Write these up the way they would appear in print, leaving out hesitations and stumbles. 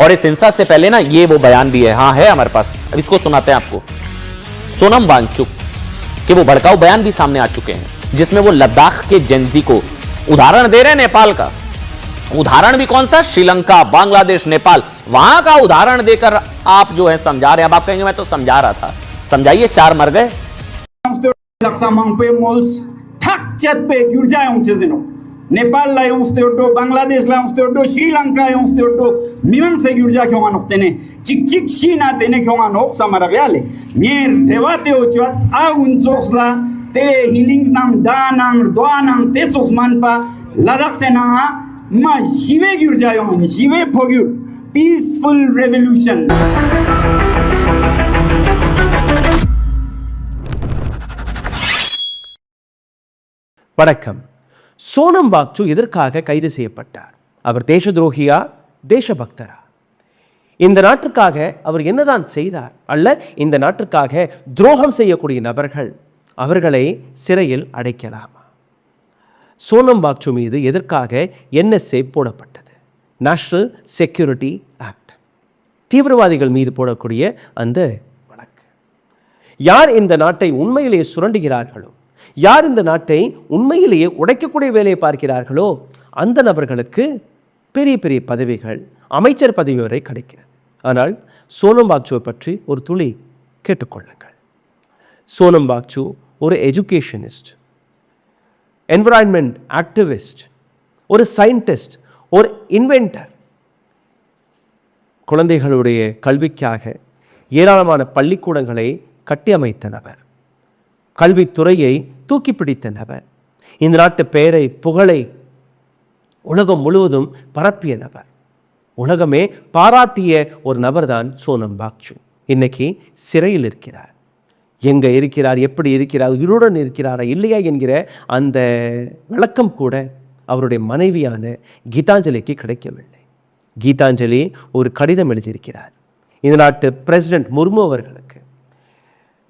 और इस हिंसा से पहले ना ये वो बयान भी है, हाँ है हमारे पास, अब इसको सुनाते हैं आपको। सोनम वांगचुक के वो भड़काऊ बयान भी सामने आ चुके हैं, जिसमें वो लद्दाख के जेंजी को उदाहरण दे रहे हैं। नेपाल का उदाहरण भी कौन सा? श्रीलंका, बांग्लादेश, नेपाल, वहां का उदाहरण देकर आप जो है समझा रहे हैं। अब आप कहेंगे मैं तो समझा रहा था, समझाइए। 4 मर गए। नेपाललाई उस्तेडो, बांग्लादेशलाई उस्तेडो, श्रीलंका उस्तेडो, मिवन से गिरजा क्यों नोक्तेने, चिक चिक शीना तेने क्यों नोक समरगयाले, न्यर देवाते ओचवात आ उनचोक्सला ते हिलिंग्स नाम दानांग द्वानांग ते चोक्समानपा लद्दाख से ना मा शिवे गिरजा यों शिवे फोग्युर पीसफुल रेवोल्यूशन। வணக்கம். சோனம் வாங்சு எதற்காக கைது செய்யப்பட்டார்? அவர் தேச துரோகியா, தேசபக்தரா? இந்த நாட்டுக்காக அவர் என்னதான் செய்தார்? அல்ல இந்த நாட்டுக்காக துரோகம் செய்யக்கூடிய நபர்கள் அவர்களை சிறையில் அடைக்கலாமா? சோனம் வாங்சு மீது எதற்காக NSA போடப்பட்டது? நேஷனல் செக்யூரிட்டி ஆக்ட், தீவிரவாதிகள் மீது போடக்கூடிய அந்த வழக்கு. யார் இந்த நாட்டை உண்மையிலேயே சுரண்டுகிறார்களோ, யார் இந்த நாட்டை உண்மையிலேயே உடைக்கக்கூடிய வேலையை பார்க்கிறார்களோ அந்த நபர்களுக்கு பெரிய பெரிய பதவிகள், அமைச்சர் பதவி வரை கிடைக்கிறது. ஆனால் சோனம் வாங்சுவை பற்றி ஒரு துளி கேட்டுக்கொள்ளுங்கள். சோனம் வாங்சு ஒரு எஜுகேஷனிஸ்ட், என்விரான்மெண்ட் ஆக்டிவிஸ்ட், ஒரு சயின்டிஸ்ட், ஒரு இன்வென்டர். குழந்தைகளுடைய கல்விக்காக ஏராளமான பள்ளிக்கூடங்களை கட்டியமைத்த நபர், கல்வித்துறையை தூக்கி பிடித்த நபர், இந்த நாட்டு பெயரை புகழை உலகம் முழுவதும் பரப்பிய நபர், உலகமே பாராட்டிய ஒரு நபர் தான் சோனம் வாங்சு. இன்னைக்கு சிறையில் இருக்கிறார். எங்கே இருக்கிறார், எப்படி இருக்கிறார், உயிருடன் இருக்கிறாரா இல்லையா என்கிற அந்த விளக்கம் கூட அவருடைய மனைவியான கீதாஞ்சலிக்கு கிடைக்கவில்லை. கீதாஞ்சலி ஒரு கடிதம் எழுதியிருக்கிறார் இந்த நாட்டு பிரசிடென்ட் முர்மு அவர்களுக்கு,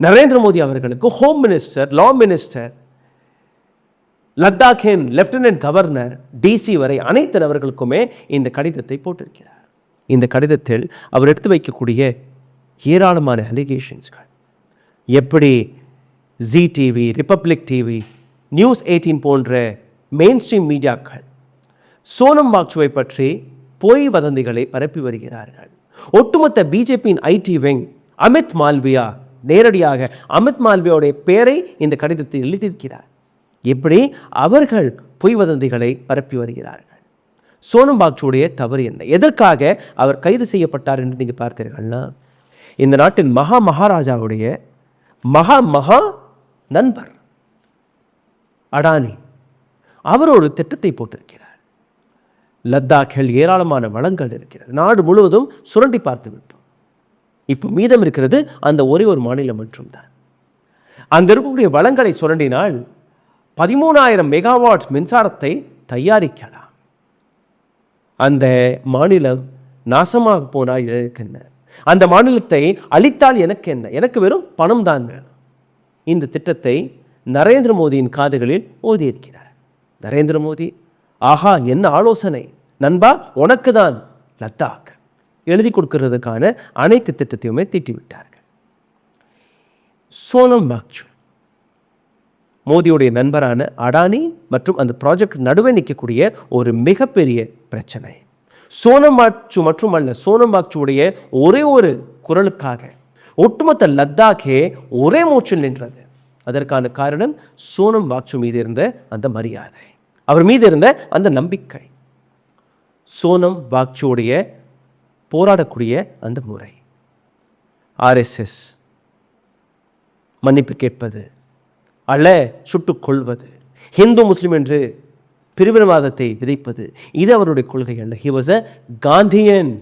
நரேந்திர மோடி அவர்களுக்கு, ஹோம் மினிஸ்டர், லா மினிஸ்டர், லத்தாக்கின் லெப்டினன்ட் கவர்னர், DC வரை அனைத்து நபர்களுக்குமே இந்த கடிதத்தை போட்டிருக்கிறார். இந்த கடிதத்தில் அவர் எடுத்து வைக்கக்கூடிய ஏராளமான அலிகேஷன்ஸ்கள், எப்படி G TV, republic TV, news 18 போன்ற மெயின் ஸ்ட்ரீம் மீடியாக்கள் சோனம் வாங்சுவை பற்றி பொய் வதந்திகளை பரப்பி வருகிறார்கள். ஒட்டுமொத்த பிஜேபியின் IT விங், அமித் மால்வியா நேரடியாக அமித் மால்வியாவுடைய பெயரை இந்த கடிதத்தில் எழுதியிருக்கிறார். எப்படி அவர்கள் பொய் வதந்திகளை பரப்பி வருகிறார்கள். சோனம் வாங்சுடைய தவறு என்ன? எதற்காக அவர் கைது செய்யப்பட்டார் என்று நீங்கள் பார்த்தீர்கள்னா, இந்த நாட்டின் மகாராஜாவுடைய மகா நண்பர் அடானி அவர் ஒரு திட்டத்தை போட்டிருக்கிறார். லத்தாக்கில் ஏராளமான வளங்கள் இருக்கிறது, நாடு முழுவதும் சுரண்டி பார்த்து விட்டோம். இப்போ மீதம் இருக்கிறது அந்த ஒரே ஒரு மாநிலம் மட்டும்தான். அங்க இருக்கக்கூடிய வளங்களை சுரண்டினால் 13,000 மெகாவாட் மின்சாரத்தை தயாரிக்கலாம். அந்த மாநிலம் நாசமாக போனால் எனக்கு என்ன, அந்த மாநிலத்தை அழித்தால் எனக்கு என்ன, எனக்கு வெறும் பணம் தான் வேணும். இந்த திட்டத்தை நரேந்திர மோடியின் காதுகளில் ஓதியிருக்கிறார். நரேந்திர மோடி, ஆஹா என்ன ஆலோசனை நண்பா, உனக்கு தான் லத்தாக் எழுதி கொடுக்கிறதுக்கான அனைத்து திட்டத்தையுமே தீட்டிவிட்டார்கள். சோனம் வாங்சு மோடியுடைய நண்பரான அடானி மற்றும் அந்த ப்ராஜெக்ட் நடுவே நிற்கக்கூடிய ஒரு மிகப்பெரிய பிரச்சனை. சோனம் வாங்சு மட்டுமல்ல, சோனம் வாங்சுடைய ஒரே ஒரு குரலுக்காக ஒட்டுமொத்த லத்தாக்கே ஒரே மூச்சில் நின்றது. அதற்கான காரணம் சோனம் வாங்சு மீது இருந்த அந்த மரியாதை, அவர் மீது இருந்த அந்த நம்பிக்கை, சோனம் வாங்சுடைய போராடக்கூடிய அந்த முறை. RSS மன்னிப்பு கேட்பது அல்ல சுட்டுக் கொள்வது, ஹிந்து முஸ்லிம் என்று பிரிவினவாதத்தை விதைப்பது, இது அவருடைய கொள்கை அல்ல. He was a Gandhian.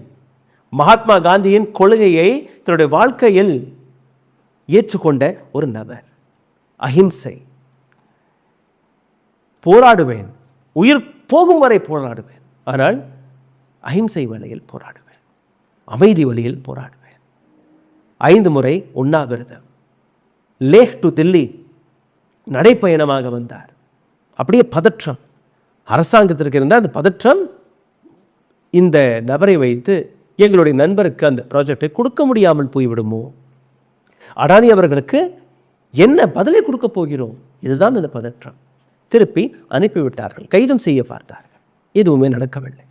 Mahatma காந்தியின் கொள்கையை தன்னுடைய வாழ்க்கையில் ஏற்றுக்கொண்ட ஒரு நபர். அஹிம்சை, போராடுவேன், உயிர் போகும் வரை போராடுவேன், ஆனால் அஹிம்சை வழியில் போராடுவேன், அமைதி வழியில் போராடுவேன். 5 முறை உண்ணாவிரதம். லேஹ் டு தில்லி நடைப்பயணமாக வந்தார். அப்படியே பதற்றம் அரசாங்கத்திற்கு இருந்தால் அந்த பதற்றம் இந்த நபரை வைத்து எங்களுடைய நண்பருக்கு அந்த ப்ராஜெக்டை கொடுக்க முடியாமல் போய்விடுமோ, அடானி அவர்களுக்கு என்ன பதிலை கொடுக்க போகிறோம், இதுதான் இந்த பதற்றம். திருப்பி அனுப்பிவிட்டார்கள், கைதும் செய்ய பார்த்தார்கள், எதுவுமே நடக்கவில்லை.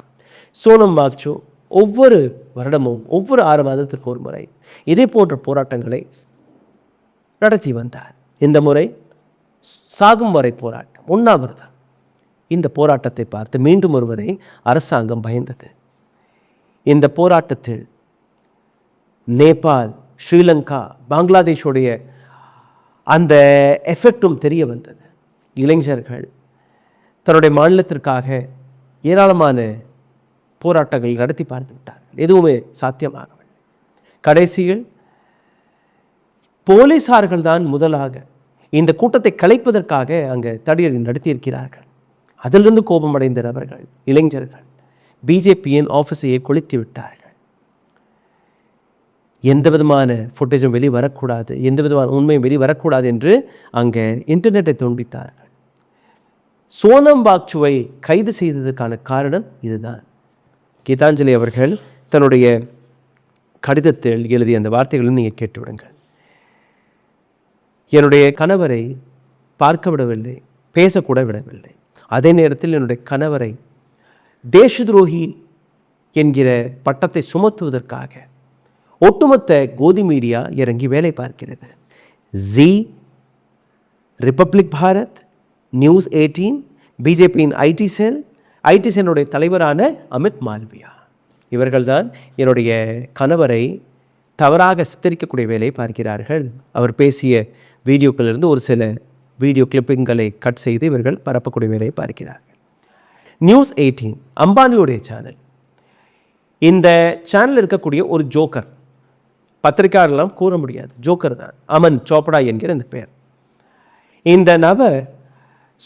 சோனம் வாங்சூக் ஒவ்வொரு வருடமும் ஒவ்வொரு 6 மாதத்திற்கு ஒரு முறை இதே போன்ற போராட்டங்களை நடத்தி வந்தார். இந்த முறை சாகும் வரை போராட்டம், உண்ணாவிரதம். இந்த போராட்டத்தை பார்த்து மீண்டும் ஒருவரை அரசாங்கம் பயந்தது. இந்த போராட்டத்தில் நேபாள், ஸ்ரீலங்கா, பங்களாதேஷுடைய அந்த எஃபெக்டும் தெரிய வந்தது. இளைஞர்கள் தன்னுடைய மாநிலத்திற்காக ஏராளமான போராட்டங்கள் நடத்தி பார்த்து விட்டார்கள், எதுவுமே சாத்தியமாகவில்லை. கடைசியில் போலீசார்கள் தான் முதலாக இந்த கூட்டத்தை கலைப்பதற்காக அங்கே தடியடி நடத்தியிருக்கிறார்கள். அதிலிருந்து கோபமடைந்த நபர்கள், இளைஞர்கள் பிஜேபியின் ஆஃபீஸையே கொளுத்தி விட்டார்கள். எந்த விதமான ஃபுட்டேஜும் வெளிவரக்கூடாது, எந்த விதமான உண்மையும் வெளிவரக்கூடாது என்று அங்கே இன்டர்நெட்டை துண்டித்தார்கள். சோனம் வாங்சூக்கை கைது செய்ததற்கான காரணம் இதுதான். கீதாஞ்சலி அவர்கள் தன்னுடைய கடிதத்தில் எழுதிய அந்த வார்த்தைகளும் நீங்கள் கேட்டுவிடுங்கள். என்னுடைய கணவரை பார்க்க விடவில்லை, பேசக்கூட விடவில்லை. அதே நேரத்தில் என்னுடைய கணவரை தேச துரோகி என்கிற பட்டத்தை சுமத்துவதற்காக ஒட்டுமொத்த கோதி மீடியா இறங்கி வேலை பார்க்கிறது. ஜி, ரிப்பப்ளிக் பாரத், நியூஸ் 18, பிஜேபியின் ஐடி செல்லுடைய தலைவரான அமித் மால்வியா, இவர்கள்தான் என்னுடைய கணவரை தவறாக சித்தரிக்கக்கூடிய வேலையை பார்க்கிறார்கள். அவர் பேசிய வீடியோக்களிலிருந்து ஒரு சில வீடியோ கிளிப்பிங்களை கட் செய்து இவர்கள் பரப்பக்கூடிய வேலையை பார்க்கிறார்கள். நியூஸ் 18 அம்பானியுடைய சேனல். இந்த சேனல் இருக்கக்கூடிய ஒரு ஜோக்கர், பத்திரிகையாளர்லாம் கூற முடியாது, ஜோக்கர் தான், அமன் சோப்டா என்கிற இந்த பெயர். இந்த நபர்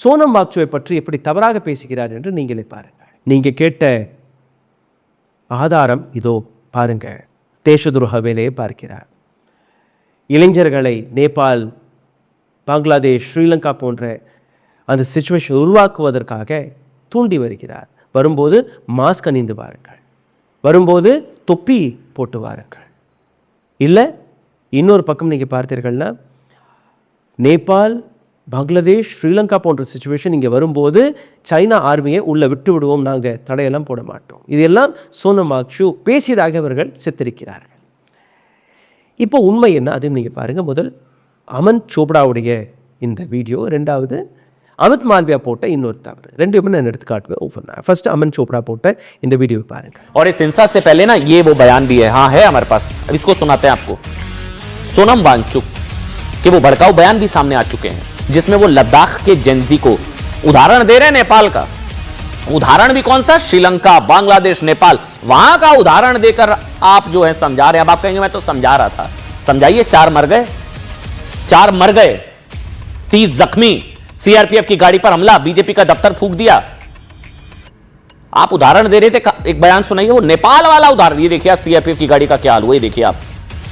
சோனம் வாங்சூக்கை பற்றி எப்படி தவறாக பேசுகிறார் என்று நீங்களே பாருங்கள். நீங்கள் கேட்ட ஆதாரம் இதோ பாருங்க. தேச துரோக வேலையை பார்க்கிறார். இளைஞர்களை நேபாள், பங்களாதேஷ், ஸ்ரீலங்கா போன்ற அந்த சிச்சுவேஷன் உருவாக்குவதற்காக தூண்டி வருகிறார். வரும்போது மாஸ்க் அணிந்து வாருங்கள், வரும்போது தொப்பி போட்டு வாருங்கள். இல்லை இன்னொரு பக்கம் நீங்கள் பார்த்தீர்கள்னா நேபாள், பங்களாதேஷ், ஸ்ரீலங்கா போன்ற சிச்சுவேஷன் இங்கே வரும்போது சைனா ஆர்மியை உள்ளே விட்டு விடுவோம், நாங்கள் தடையெல்லாம் போட மாட்டோம். இதெல்லாம் சோனம் வாங்சூக் பேசியதாக அவர்கள் சித்தரிக்கிறார்கள். இப்போ உண்மை என்ன அதையும் நீங்கள் பாருங்கள். முதல் அமன் சோப்டாவுடைய இந்த வீடியோ, ரெண்டாவது அமித் மால்வியா போட்ட இன்னொரு தவறு. ரெண்டுமே நான் எடுத்து காட்டுவேன். फर्स्ट अमन चोपड़ा போட்ட இந்த வீடியோ பாருங்க. और इस हिंसा से पहले ना ये वो बयान भी है, हाँ है हमारे पास, अब इसको सुनाते हैं आपको। सोनम वांगचुक के वो भड़काऊ बयान भी सामने आ चुके हैं, जिसमें वो लद्दाख के जेंजी को उदाहरण दे रहे हैं। नेपाल का उदाहरण भी कौन सा, श्रीलंका, बांग्लादेश, नेपाल, वहां का उदाहरण देकर आप जो है समझा रहे हैं। अब आप कहेंगे मैं तो समझा रहा था, समझाइए। 4 मर गए, 30 जख्मी, सीआरपीएफ की गाड़ी पर हमला, बीजेपी का दफ्तर फूंक दिया। आप उदाहरण दे रहे थे, एक बयान सुनाइए वो नेपाल वाला उदाहरण। ये देखिए आप सीआरपीएफ की गाड़ी का क्या हाल हुआ, ये देखिए आप।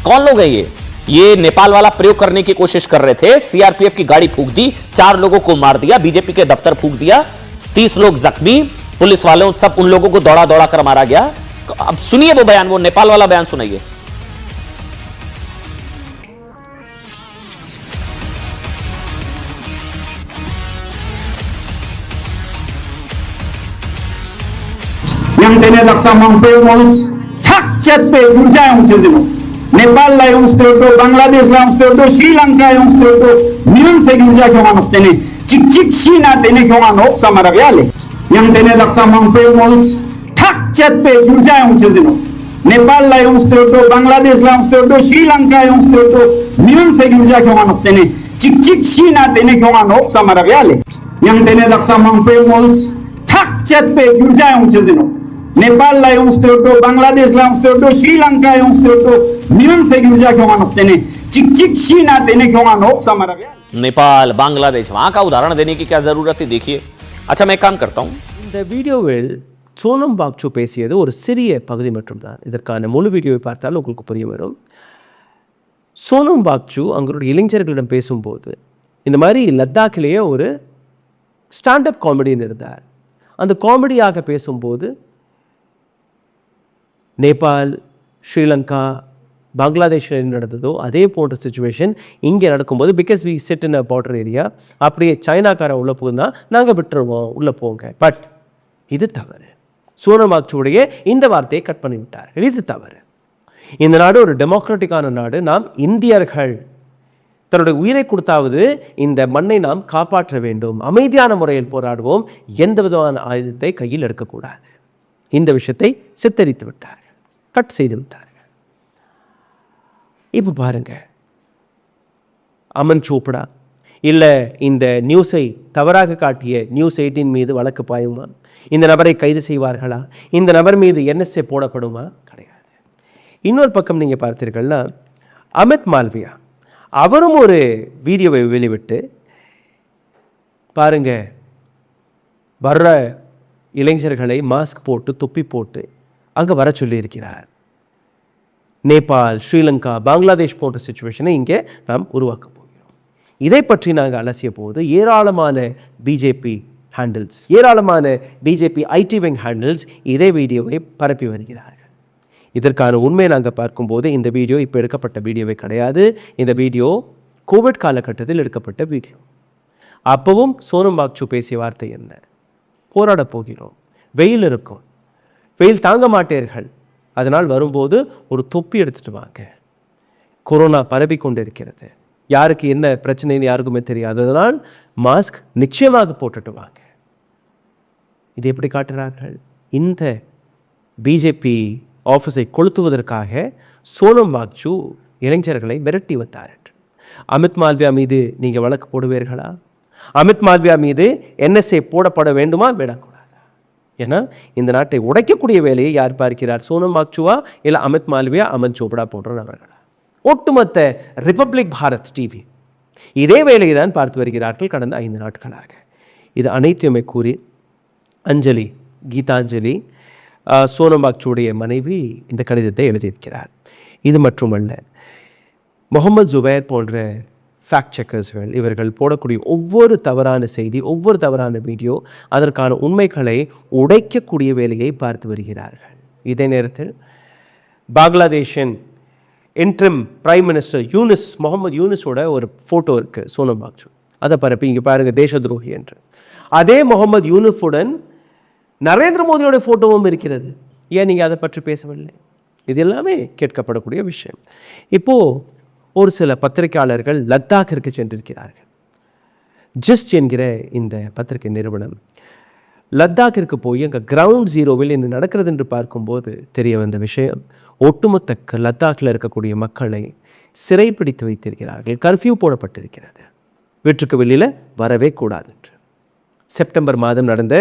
कौन लोग हैं ये नेपाल वाला प्रयोग करने की कोशिश कर रहे थे, सीआरपीएफ की गाड़ी फूंक दी, 4 लोगों को मार दिया, बीजेपी के दफ्तर फूंक दिया, 30 लोग जख्मी, पुलिस वालों सब उन लोगों को दौड़ा दौड़ा कर मारा गया। अब सुनिए वो बयान, वो नेपाल वाला बयान सुनाइए। yang tene daksa mangpe mols thak chat pe gurja yang chezino Nepal la yung stoto, Bangladesh la yung stoto, Sri Lanka yung stoto, milan se gurja kyo manok tene chik chik shina tene kyo manok samara gyale yang tene daksa mangpe mols thak chat pe gurja yang chezino Nepal la yung stoto, Bangladesh la yung stoto, Sri Lanka yung stoto, milan se gurja kyo manok tene chik chik shina tene kyo manok samara gyale yang tene daksa mangpe mols thak chat pe gurja yang chezino Nepal ला yung stoto, Bangladesh la yung stoto, Sri Lanka yung stoto, milan se gurja kyo manok tene chik chik shina tene kyo manok samara gya Nepal, Bangladesh, वहां का उदाहरण देने की क्या जरूरत है, देखिए। अच्छा मैं एक काम करता हूं, இந்த வீடியோவில் சோனம் வாங்சூக் பேசியது ஒரு சிறிய பகுதி மட்டும்தான். இதற்கான முழு வீடியோவை பார்த்தால் உங்களுக்கு புரிய வரும். சோனம் வாங்சூக் அவங்களுடைய இளைஞர்களிடம் பேசும்போது இந்த மாதிரி லத்தாக்கிலேயே ஒரு ஸ்டாண்டப் காமெடின்னு இருந்தார். அந்த காமெடியாக பேசும்போது நேபாள், ஸ்ரீலங்கா, பங்களாதேஷில் நடந்ததோ அதே போன்ற சுச்சுவேஷன் இங்கே நடக்கும்போது, because we set in a border area, அப்படியே சைனாக்காரன் உள்ளே போகுதுன்னா நாங்கள் விட்டுருவோம், உள்ளே போங்க. பட் இது தவறு. சோனம் வாங்சுடைய இந்த வார்த்தையை கட் பண்ணி விட்டார்கள். இது தவறு. இந்த நாடு ஒரு டெமோக்ராட்டிக்கான நாடு. நாம் இந்தியர்கள் தன்னுடைய உயிரை கொடுத்தாவது இந்த மண்ணை நாம் காப்பாற்ற வேண்டும். அமைதியான முறையில் போராடுவோம். எந்த விதமான ஆயுதத்தை கையில் எடுக்கக்கூடாது. இந்த விஷயத்தை சித்தரித்து விட்டார்கள், கட் செய்து விட்டார்கள். இப்போ பாருங்க, அமன் சோப்டா இல்லை இந்த நியூஸை தவறாக காட்டிய நியூஸ் 18 மீது வழக்கு பாயுமா? இந்த நபரை கைது செய்வார்களா? இந்த நபர் மீது NSA போடப்படுமா? கிடையாது. இன்னொரு பக்கம் நீங்கள் பார்த்தீர்கள்னா, அமித் மால்வியா அவரும் ஒரு வீடியோவை வெளிவிட்டு பாருங்க, வர்ற இளைஞர்களை மாஸ்க் போட்டு தொப்பி போட்டு அங்கே வர சொல்லியிருக்கிறார். நேபாள், ஸ்ரீலங்கா, பங்களாதேஷ் போன்ற சுச்சுவேஷனை இங்கே நாம் உருவாக்க போகிறோம். இதை பற்றி நாங்கள் அலசிய போது ஏராளமான பிஜேபி ஹேண்டில்ஸ், ஏராளமான பிஜேபி ஐடி விங் ஹேண்டில்ஸ் இதே வீடியோவை பரப்பி வருகிறார்கள். இதற்கான உண்மையை நாங்கள் பார்க்கும்போது இந்த வீடியோ இப்போ எடுக்கப்பட்ட வீடியோவே கிடையாது. இந்த வீடியோ கோவிட் காலகட்டத்தில் எடுக்கப்பட்ட வீடியோ. அப்பவும் சோனம் வாங்சு பேசிய வார்த்தை என்ன? போராட போகிறோம், வெயில் இருக்கும், வெயில் தாங்க மாட்டீர்கள், அதனால் வரும்போது ஒரு தொப்பி எடுத்துட்டு வாங்க. கொரோனா பரவி கொண்டு இருக்கிறது, யாருக்கு என்ன பிரச்சனைன்னு யாருக்குமே தெரியாது, அதனால் மாஸ்க் நிச்சயமாக போட்டுட்டு வாங்க. இது எப்படி காட்டுகிறார்கள்? இந்த பிஜேபி ஆஃபீஸை கொளுத்துவதற்காக சோனம் வாங்சு இளைஞர்களை மிரட்டி வந்தார்கள். அமித் மால்வியா மீது நீங்கள் வழக்கு போடுவீர்களா? அமித் மால்வியா மீது NSA போடப்பட வேண்டுமா வேடக்கூடாதா? ஏன்னா இந்த நாட்டை உடைக்கக்கூடிய வேலையை யார் பார்க்கிறார்? சோனம் வாங்சுவா இல்லை அமித் மால்வியா, அமன் சோப்டா போன்ற நபர்களா? ஒட்டுமொத்த ரிப்பப்ளிக் பாரத் டிவி இதே வேலையை தான் பார்த்து வருகிறார்கள் கடந்த 5 நாட்களாக. இது அனைத்துமே கூறி அஞ்சலி, கீதாஞ்சலி, சோனம் வாங்சுடைய மனைவி இந்த கடிதத்தை எழுதியிருக்கிறார். இது மட்டுமல்ல, முகமது ஜுபைர் போன்ற ஃபேக்ட் செக்கர்ஸ்கள் இவர்கள் போடக்கூடிய ஒவ்வொரு தவறான செய்தி, ஒவ்வொரு தவறான வீடியோ, அதற்கான உண்மைகளை உடைக்கக்கூடிய வேலையை பார்த்து வருகிறார்கள். இதே நேரத்தில் பங்களாதேஷின் இன்ட்ரிம் பிரைம் மினிஸ்டர் முகமது யூனிஸோட ஒரு ஃபோட்டோ இருக்குது சோனம் வாங்சு. அதை பரப்பி இங்கே பாருங்கள், தேச துரோகி என்று. அதே முகமது யூனிஃபுடன் நரேந்திர மோடியோட ஃபோட்டோவும் இருக்கிறது. ஏன் நீங்கள் அதை பற்றி பேசவில்லை? இது எல்லாமே கேட்கப்படக்கூடிய விஷயம். இப்போது ஒரு சில பத்திரிகையாளர்கள் லத்தாக்கிற்கு சென்றிருக்கிறார்கள். ஜஸ்ட் என்கிற இந்த பத்திரிகை நிறுவனம் லத்தாக்கிற்கு போய் அங்கே கிரவுண்ட் ஜீரோவில் என்ன நடக்கிறது என்று பார்க்கும்போது தெரிய வந்த விஷயம், ஒட்டுமொத்த லத்தாக்கில் இருக்கக்கூடிய மக்களை சிறைப்பிடித்து வைத்திருக்கிறார்கள். கர்ஃப்யூ போடப்பட்டிருக்கிறது, வீட்டுக்கு வெளியில் வரவே கூடாது என்று. செப்டம்பர் மாதம் நடந்த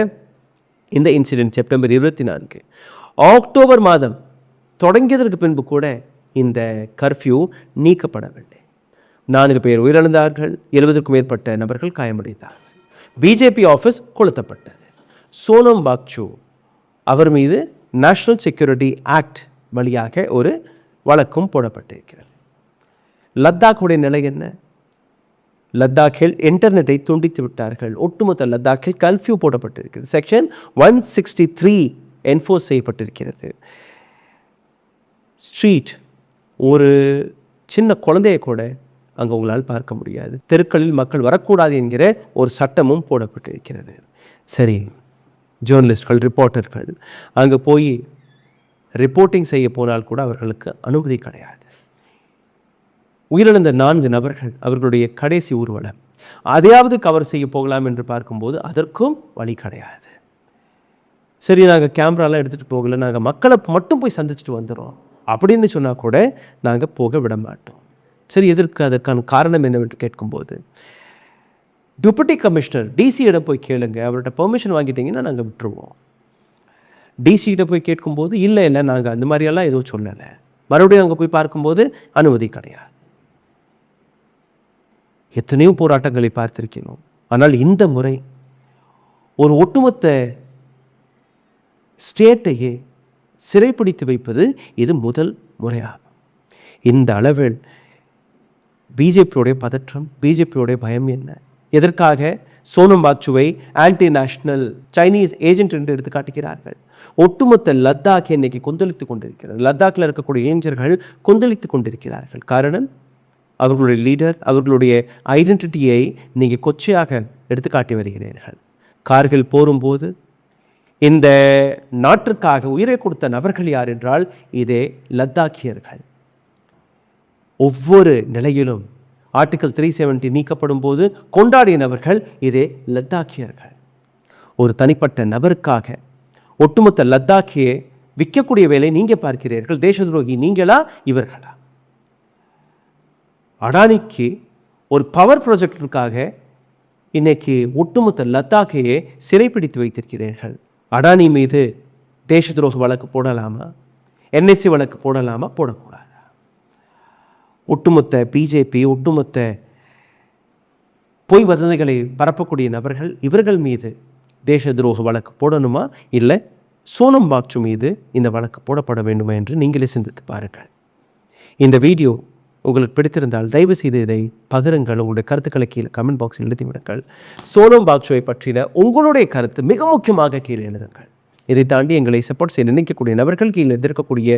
இந்த இன்சிடென்ட் செப்டம்பர் 24, அக்டோபர் மாதம் தொடங்கியதற்கு பின்பு கூட இந்த கர்ஃப்யூ நீக்கப்படவில்லை. 4 பேர் உயிரிழந்தார்கள், 70க்கும் மேற்பட்ட நபர்கள் காயமடைந்தார்கள். பிஜேபி ஆஃபீஸ் கொளுத்தப்பட்டது. சோனம் வாங்சு அவர் மீது நேஷனல் செக்யூரிட்டி ஆக்ட் வழியாக ஒரு வழக்கும் போடப்பட்டிருக்கிறது. லத்தாக்குடைய நிலை என்ன? லத்தாக்கில் இன்டர்நெட்டை துண்டித்து விட்டார்கள். ஒட்டுமொத்த லத்தாக்கில் கர்ஃப்யூ போடப்பட்டிருக்கிறது. செக்ஷன் 163 என்ஃபோர்ஸ் செய்யப்பட்டிருக்கிறது. ஸ்ட்ரீட், ஒரு சின்ன குழந்தையை கூட அங்கே உங்களால் பார்க்க முடியாது. தெருக்களில் மக்கள் வரக்கூடாது என்கிற ஒரு சட்டமும் போடப்பட்டிருக்கிறது. சரி, ஜேர்னலிஸ்ட்கள், ரிப்போர்ட்டர்கள் அங்கே போய் ரிப்போர்ட்டிங் செய்ய போனால் கூட அவர்களுக்கு அனுமதி கிடையாது. உயிரிழந்த 4 நபர்கள் அவர்களுடைய கடைசி ஊர்வலம், அதையாவது கவர் செய்ய போகலாம் என்று பார்க்கும்போது அதற்கும் வழி கிடையாது. சரி, நாங்கள் கேமராலாம் எடுத்துகிட்டு போகல, நாங்கள் மக்களை மட்டும் போய் சந்திச்சுட்டு வந்துடுறோம் அப்படின்னு சொன்னால் கூட நாங்கள் போக விட மாட்டோம். சரி, எதற்கு? அதற்கான காரணம் என்னவென்று கேட்கும்போது, டெபுட்டி கமிஷனர் டிசியிடம் போய் கேளுங்க, அவர்கிட்ட பெர்மிஷன் வாங்கிட்டீங்கன்னா நாங்கள் விட்டுருவோம். டிசிகிட்ட போய் கேட்கும்போது இல்லை நாங்கள் அந்த மாதிரியெல்லாம் எதுவும் சொல்லலை. மறுபடியும் அங்கே போய் பார்க்கும்போது அனுமதி கிடையாது. எத்தனையோ போராட்டங்களை பார்த்திருக்கணும். ஆனால் இந்த முறை ஒரு ஒட்டுமொத்த ஸ்டேட்டையே சிறைப்பிடித்து வைப்பது இது முதல் முறையாகும். இந்த அளவில் பிஜேபியோடைய பதற்றம், பிஜேபியோடைய பயம் என்ன? எதற்காக சோனம் வாக்சுவை ஆன்டி நேஷனல் சைனீஸ் ஏஜென்ட் என்று எடுத்து காட்டுகிறார்கள். ஒட்டுமொத்த லத்தாக் இன்னைக்கு கொந்தளித்துக் கொண்டிருக்கிறது. லத்தாக்கில் இருக்கக்கூடிய இளைஞர்கள் கொந்தளித்துக் கொண்டிருக்கிறார்கள். காரணம், அவர்களுடைய லீடர், அவர்களுடைய ஐடென்டிட்டியை நீங்கள் கொச்சையாக எடுத்து காட்டி வருகிறீர்கள். கார்கில் போரும்போது இந்த நாட்டிற்காக உயிரை கொடுத்த நபர்கள் யார் என்றால் இதே லத்தாக்கியர்கள். ஒவ்வொரு நிலையிலும் ஆர்டிகல் 370 நீக்கப்படும் போது கொண்டாடிய நபர்கள் இதே லத்தாக்கியர்கள். ஒரு தனிப்பட்ட நபருக்காக ஒட்டுமொத்த லத்தாக்கியை விற்கக்கூடிய வேலை நீங்க பார்க்கிறீர்கள். தேச துரோகி நீங்களா இவர்களா? அடானிக்கு ஒரு பவர் ப்ராஜெக்டிற்காக இன்னைக்கு ஒட்டுமொத்த லத்தாக்கையே சிறைப்பிடித்து வைத்திருக்கிறீர்கள். அடானி மீது தேச துரோக வழக்கு போடலாமா? NSC வழக்கு போடலாமா? போடக்கூடாது. ஒட்டுமொத்த பிஜேபி, ஒட்டுமொத்த பொய் வதந்திகளை பரப்பக்கூடிய நபர்கள், இவர்கள் மீது தேச துரோக வழக்கு போடணுமா, இல்லை சோனம் வாக்சு மீது இந்த வழக்கு போடப்பட வேண்டுமா என்று நீங்களே சிந்தித்து பாருங்கள். இந்த வீடியோ உங்களுக்கு பிடித்திருந்தால் தயவு செய்து இதை பகிருங்கள். உங்களுடைய கருத்துக்களை கீழே கமெண்ட் பாக்ஸில் எழுதி விடுங்கள். சோனம் வாக்சுவை பற்றின உங்களுடைய கருத்து மிக முக்கியமாக கீழே எழுதுங்கள். இதை தாண்டி எங்களை சப்போர்ட் செய்ய நினைக்கக்கூடிய நபர்கள் கீழே இருக்கக்கூடிய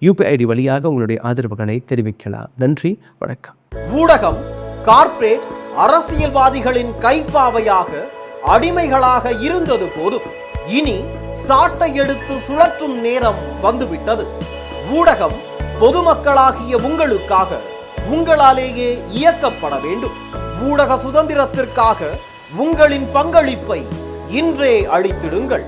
UPI ID வழியாக உங்களுடைய ஆதரவுகளை தெரிவிக்கலாம். நன்றி, வணக்கம். ஊடகம் கார்ப்பரேட் அரசியல்வாதிகளின் கைப்பாவையாக அடிமைகளாக இருந்தது போதும். இனி சாட்டை எடுத்து சுழற்றும் நேரம் வந்துவிட்டது. ஊடகம் பொதுமக்களாகிய உங்களுக்காக, உங்களாலேயே இயக்கப்பட வேண்டும். ஊடக சுதந்திரத்திற்காக உங்களின் பங்களிப்பை இன்றே அளித்திடுங்கள்.